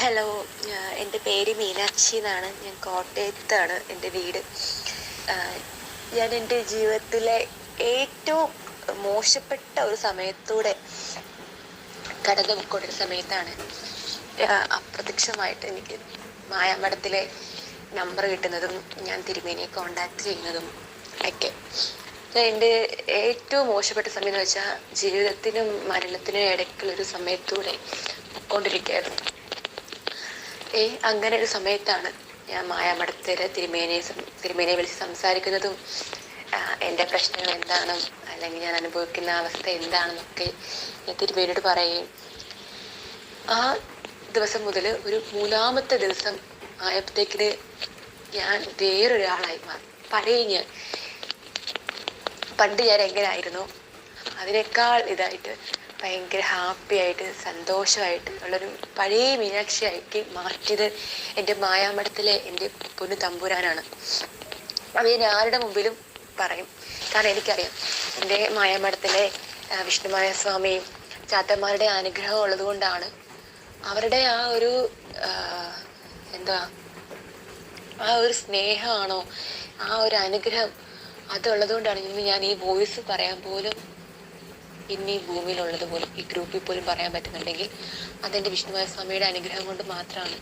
Hello, എൻ്റെ പേര് മീനാക്ഷി എന്നാണ്. ഞാൻ കോട്ടയത്താണ് എൻ്റെ വീട്. ഞാൻ എൻ്റെ ജീവിതത്തിലെ ഏറ്റവും മോശപ്പെട്ട ഒരു സമയത്തൂടെ കടന്നു പോയിക്കൊണ്ടിരുന്ന സമയത്താണ് അപ്രത്യക്ഷമായിട്ട് എനിക്ക് മായാമഠത്തിലെ നമ്പർ കിട്ടുന്നതും ഞാൻ തിരുമേനിയെ കോണ്ടാക്ട് ചെയ്യുന്നതും ഒക്കെ. എൻ്റെ ഏറ്റവും മോശപ്പെട്ട സമയം എന്ന് വെച്ചാൽ ജീവിതത്തിനും മരണത്തിനും ഇടയ്ക്കുള്ളൊരു സമയത്തൂടെ പോയിക്കൊണ്ടിരിക്കുകയായിരുന്നു. അങ്ങനെ ഒരു സമയത്താണ് ഞാൻ മായാമഠത്തിലെ തിരുമേനിയെ വിളിച്ച് സംസാരിക്കുന്നതും എൻ്റെ പ്രശ്നങ്ങൾ എന്താണെന്നും അല്ലെങ്കിൽ ഞാൻ അനുഭവിക്കുന്ന അവസ്ഥ എന്താണെന്നൊക്കെ ഞാൻ തിരുമേനിയോട് പറയുകയും ആ ദിവസം മുതൽ ഒരു 3-ാമത്തെ ദിവസം ആയപ്പോഴത്തേക്കിന് ഞാൻ വേറൊരാളായി മാറി. പഴയ ഞാൻ പണ്ട് ഞാൻ എങ്ങനെയായിരുന്നു അതിനേക്കാൾ ഇതായിട്ട് ഭയങ്കര ഹാപ്പി ആയിട്ട് സന്തോഷമായിട്ട് ഉള്ളൊരു പഴയ മീനാക്ഷിയാക്കി മാറ്റിയത് എൻ്റെ മായാമഠത്തിലെ എൻ്റെ പൊന്നു തമ്പുരാനാണ്. അത് ഞാൻ ആരുടെ മുമ്പിലും പറയും. കാരണം എനിക്കറിയാം എൻ്റെ മായാമഠത്തിലെ വിഷ്ണുമായ സ്വാമിയും ചാത്തന്മാരുടെ അനുഗ്രഹം ഉള്ളത് കൊണ്ടാണ്, അവരുടെ ആ ഒരു ആ ഒരു സ്നേഹമാണോ, ആ ഒരു അനുഗ്രഹം അതുള്ളത് കൊണ്ടാണ് ഇന്ന് ഞാൻ ഈ വോയിസ് പറയാൻ പോലും, ഇന്ന് ഈ ഭൂമിയിലുള്ളത് പോലും ഈ ഗ്രൂപ്പിൽ പോലും പറയാൻ പറ്റുന്നുണ്ടെങ്കിൽ അതെൻ്റെ വിഷ്ണുമായ സ്വാമിയുടെ അനുഗ്രഹം കൊണ്ട് മാത്രമാണ്.